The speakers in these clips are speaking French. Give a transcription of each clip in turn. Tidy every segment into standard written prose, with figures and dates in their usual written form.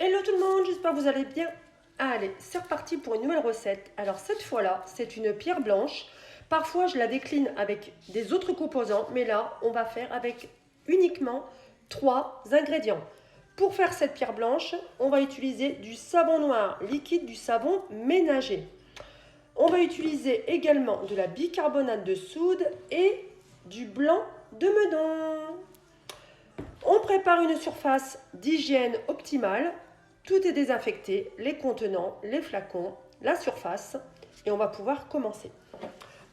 Hello tout le monde, j'espère que vous allez bien. Allez, c'est reparti pour une nouvelle recette. Alors cette fois-là, c'est une pierre blanche. Parfois, je la décline avec des autres composants, mais là, on va faire avec uniquement 3 ingrédients. Pour faire cette pierre blanche, on va utiliser du savon noir liquide, du savon ménager. On va utiliser également de la bicarbonate de soude et du blanc de Meudon. On prépare une surface d'hygiène optimale. Tout est désinfecté, les contenants, les flacons, la surface, et on va pouvoir commencer.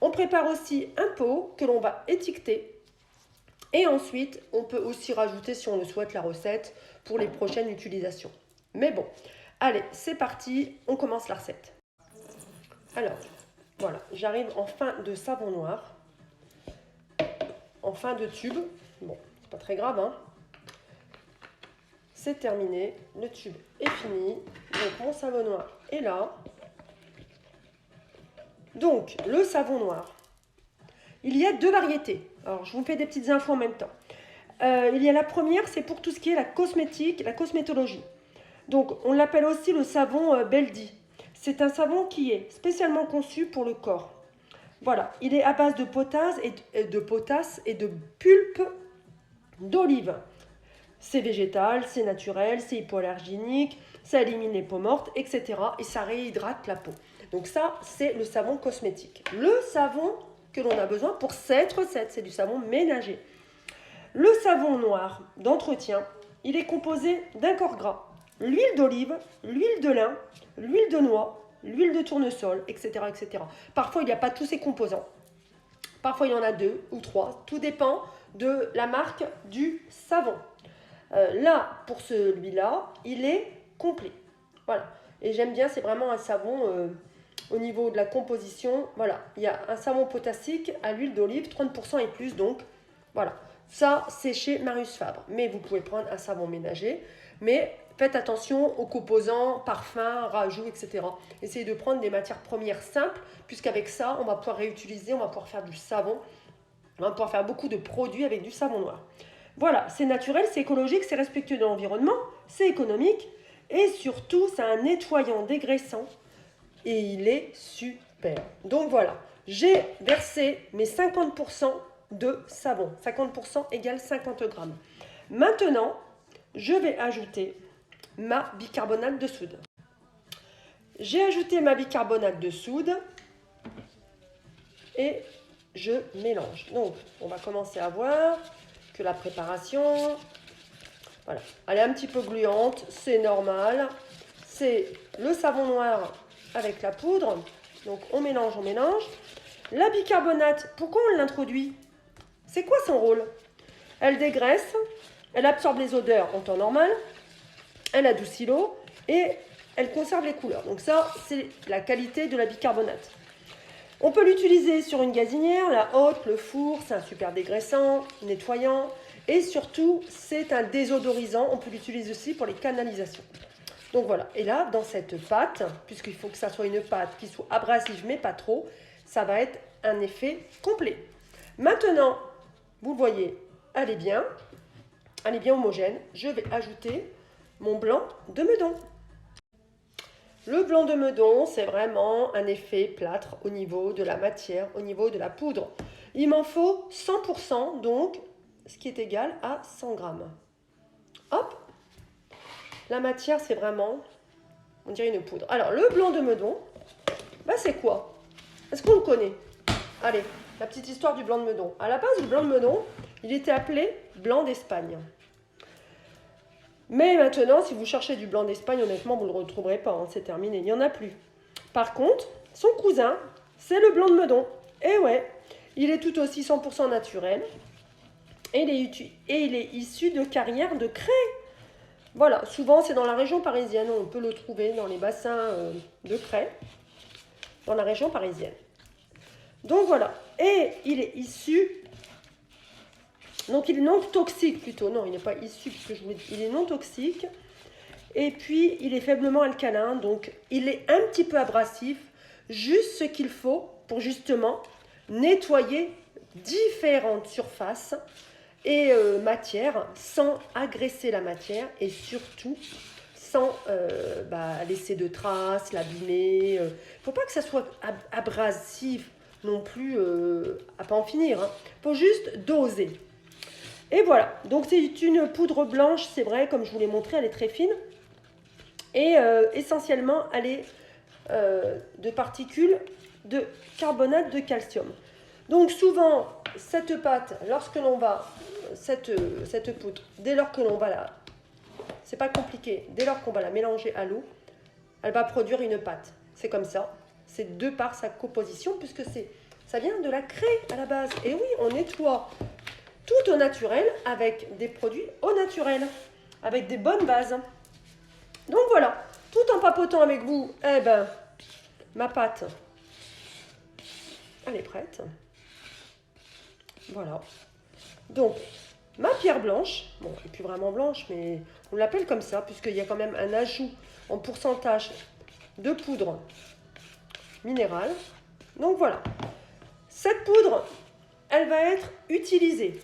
On prépare aussi un pot que l'on va étiqueter. Et ensuite, on peut aussi rajouter, si on le souhaite, la recette pour les prochaines utilisations. Mais bon, allez, c'est parti, on commence la recette. Alors, voilà, j'arrive en fin de savon noir, en fin de tube. Bon, c'est pas très grave, hein. C'est terminé, le tube est fini, donc mon savon noir est là. Donc, le savon noir, il y a 2 variétés. Alors, je vous fais des petites infos en même temps. Il y a la première, c'est pour tout ce qui est la cosmétique, la cosmétologie. Donc, on l'appelle aussi le savon Beldi. C'est un savon qui est spécialement conçu pour le corps. Voilà, il est à base de potasse et de pulpe d'olive. C'est végétal, c'est naturel, c'est hypoallergénique, ça élimine les peaux mortes, etc. Et ça réhydrate la peau. Donc ça, c'est le savon cosmétique. Le savon que l'on a besoin pour cette recette, c'est du savon ménager. Le savon noir d'entretien, il est composé d'un corps gras, l'huile d'olive, l'huile de lin, l'huile de noix, l'huile de tournesol, etc., etc. Parfois, il n'y a pas tous ces composants. Parfois, il y en a 2 ou 3. Tout dépend de la marque du savon. Là, pour celui-là, il est complet. Voilà. Et j'aime bien, c'est vraiment un savon au niveau de la composition. Voilà. Il y a un savon potassique à l'huile d'olive, 30% et plus. Donc, voilà. Ça, c'est chez Marius Fabre. Mais vous pouvez prendre un savon ménager. Mais faites attention aux composants, parfums, rajouts, etc. Essayez de prendre des matières premières simples, puisqu'avec ça, on va pouvoir réutiliser, on va pouvoir faire du savon. On va pouvoir faire beaucoup de produits avec du savon noir. Voilà, c'est naturel, c'est écologique, c'est respectueux de l'environnement, c'est économique et surtout, c'est un nettoyant dégraissant et il est super. Donc voilà, j'ai versé mes 50% de savon. 50% égale 50 grammes. Maintenant, je vais ajouter ma bicarbonate de soude. J'ai ajouté ma bicarbonate de soude et je mélange. Donc, on va commencer à voir que la préparation, voilà, elle est un petit peu gluante, c'est normal. C'est le savon noir avec la poudre. Donc, on mélange, on mélange. La bicarbonate, pourquoi on l'introduit? C'est quoi son rôle? Elle dégraisse, elle absorbe les odeurs en temps normal, elle adoucit l'eau et elle conserve les couleurs. Donc ça, c'est la qualité de la bicarbonate. On peut l'utiliser sur une gazinière, la hotte, le four, c'est un super dégraissant, nettoyant et surtout c'est un désodorisant, on peut l'utiliser aussi pour les canalisations. Donc voilà, et là dans cette pâte, puisqu'il faut que ça soit une pâte qui soit abrasive mais pas trop, ça va être un effet complet. Maintenant, vous voyez, elle est bien homogène, je vais ajouter mon blanc de Meudon. Le blanc de Meudon, c'est vraiment un effet plâtre au niveau de la matière, au niveau de la poudre. Il m'en faut 100%, donc ce qui est égal à 100 grammes. Hop, la matière, c'est vraiment, on dirait une poudre. Alors, le blanc de Meudon, bah, c'est quoi? Est-ce qu'on le connaît? Allez, la petite histoire du blanc de Meudon. À la base, le blanc de Meudon, il était appelé blanc d'Espagne. Mais maintenant, si vous cherchez du blanc d'Espagne, honnêtement, vous ne le retrouverez pas, hein, c'est terminé, il n'y en a plus. Par contre, son cousin, c'est le blanc de Meudon. Et ouais, il est tout aussi 100% naturel. Et il est issu de carrières de craie. Voilà, souvent c'est dans la région parisienne, on peut le trouver dans les bassins de craie, dans la région parisienne. Donc voilà, et il est issu... Donc il est non toxique plutôt, non il n'est pas issu, puisque il est non toxique. Et puis il est faiblement alcalin, donc il est un petit peu abrasif, juste ce qu'il faut pour justement nettoyer différentes surfaces et matières sans agresser la matière et surtout sans laisser de traces, l'abîmer. Il ne faut pas que ça soit abrasif non plus à pas en finir. Il faut juste doser. Et voilà, donc c'est une poudre blanche, c'est vrai, comme je vous l'ai montré, elle est très fine. Et essentiellement, elle est de particules de carbonate de calcium. Donc souvent, cette pâte, lorsque l'on va, cette poudre, dès lors que l'on va la... C'est pas compliqué, dès lors qu'on va la mélanger à l'eau, elle va produire une pâte. C'est comme ça, c'est de par sa composition, puisque ça vient de la craie à la base. Et oui, on nettoie tout au naturel avec des produits au naturel, avec des bonnes bases. Donc voilà, tout en papotant avec vous, ma pâte, elle est prête. Voilà. Donc, ma pierre blanche, bon, elle n'est plus vraiment blanche, mais on l'appelle comme ça, puisqu'il y a quand même un ajout en pourcentage de poudre minérale. Donc voilà. Cette poudre, elle va être utilisée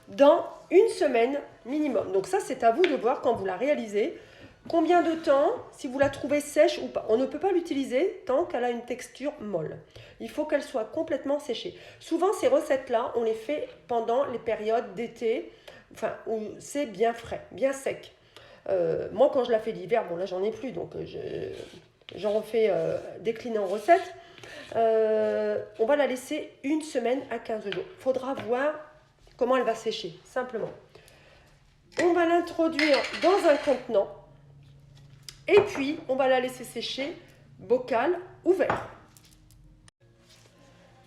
dans une semaine minimum. Donc ça, c'est à vous de voir quand vous la réalisez. Combien de temps, si vous la trouvez sèche ou pas. On ne peut pas l'utiliser tant qu'elle a une texture molle. Il faut qu'elle soit complètement séchée. Souvent, ces recettes-là, on les fait pendant les périodes d'été, enfin, où c'est bien frais, bien sec. Moi, quand je la fais l'hiver, bon là, j'en ai plus, donc j'en refais décliner en recette. On va la laisser une semaine à 15 jours. Il faudra voir comment elle va sécher, simplement. On va l'introduire dans un contenant. Et puis, on va la laisser sécher, bocal ouvert.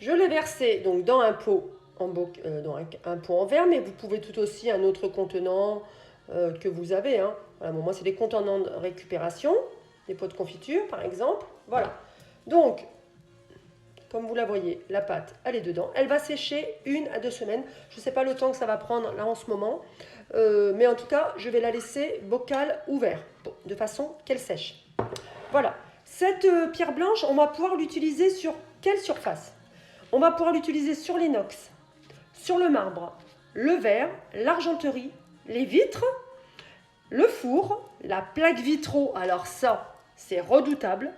Je l'ai versé donc dans un pot dans un pot en verre, mais vous pouvez tout aussi un autre contenant que vous avez. Voilà, bon, moi, c'est des contenants de récupération, des pots de confiture, par exemple. Voilà. Donc, comme vous la voyez, la pâte, elle est dedans. Elle va sécher 1 à 2 semaines. Je ne sais pas le temps que ça va prendre là en ce moment. Mais en tout cas, je vais la laisser bocal ouvert, de façon qu'elle sèche. Voilà. Cette pierre blanche, on va pouvoir l'utiliser sur quelle surface? On va pouvoir l'utiliser sur l'inox, sur le marbre, le verre, l'argenterie, les vitres, le four, la plaque vitraux. Alors ça, c'est redoutable.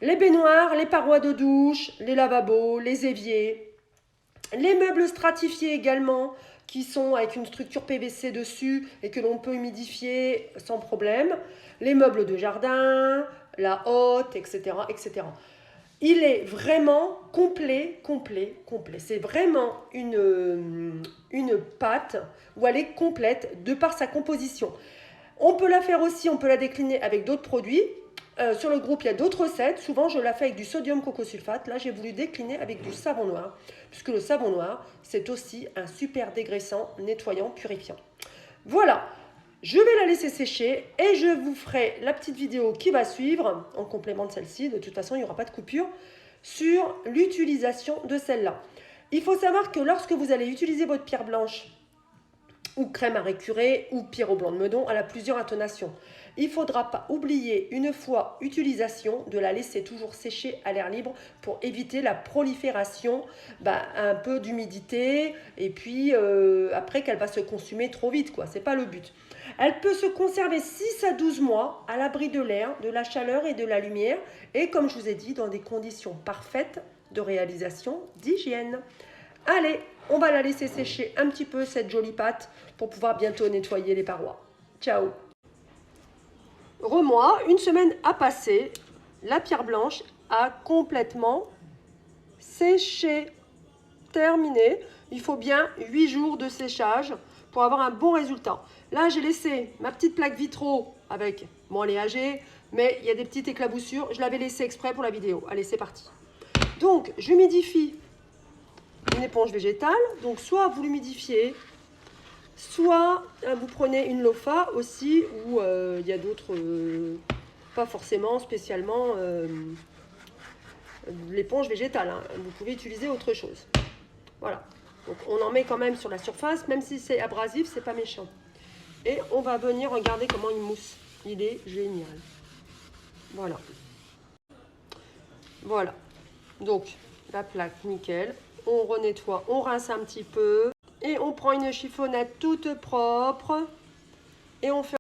Les baignoires, les parois de douche, les lavabos, les éviers, les meubles stratifiés également, qui sont avec une structure PVC dessus et que l'on peut humidifier sans problème. Les meubles de jardin, la hotte, etc., etc. Il est vraiment complet. C'est vraiment une pâte où elle est complète de par sa composition. On peut la faire aussi, on peut la décliner avec d'autres produits. Sur le groupe, il y a d'autres recettes. Souvent, je la fais avec du sodium cocosulfate. Là, j'ai voulu décliner avec du savon noir, puisque le savon noir, c'est aussi un super dégraissant, nettoyant, purifiant. Voilà, je vais la laisser sécher et je vous ferai la petite vidéo qui va suivre, en complément de celle-ci. De toute façon, il n'y aura pas de coupure, sur l'utilisation de celle-là. Il faut savoir que lorsque vous allez utiliser votre pierre blanche, ou crème à récurer, ou pierre au blanc de Meudon, elle a plusieurs intonations. Il ne faudra pas oublier, une fois utilisation, de la laisser toujours sécher à l'air libre pour éviter la prolifération, un peu d'humidité, et puis après qu'elle va se consumer trop vite, quoi. C'est pas le but. Elle peut se conserver 6 à 12 mois à l'abri de l'air, de la chaleur et de la lumière, et comme je vous ai dit, dans des conditions parfaites de réalisation d'hygiène. Allez, on va la laisser sécher un petit peu, cette jolie pâte, pour pouvoir bientôt nettoyer les parois. Ciao! Remois, une semaine a passé, la pierre blanche a complètement séché. Terminé. Il faut bien 8 jours de séchage pour avoir un bon résultat. Là, j'ai laissé ma petite plaque vitraux avec, bon, elle est âgée, mais il y a des petites éclaboussures. Je l'avais laissé exprès pour la vidéo. Allez, c'est parti. Donc, j'humidifie une éponge végétale. Donc, soit vous l'humidifiez, soit vous prenez une lofa aussi, où il y a d'autres, pas forcément spécialement l'éponge végétale. Vous pouvez utiliser autre chose. Voilà. Donc, on en met quand même sur la surface, même si c'est abrasif, c'est pas méchant. Et on va venir regarder comment il mousse. Il est génial. Voilà. Voilà. Donc, la plaque, nickel. On renettoie, on rince un petit peu. Et on prend une chiffonnette toute propre. Et on fait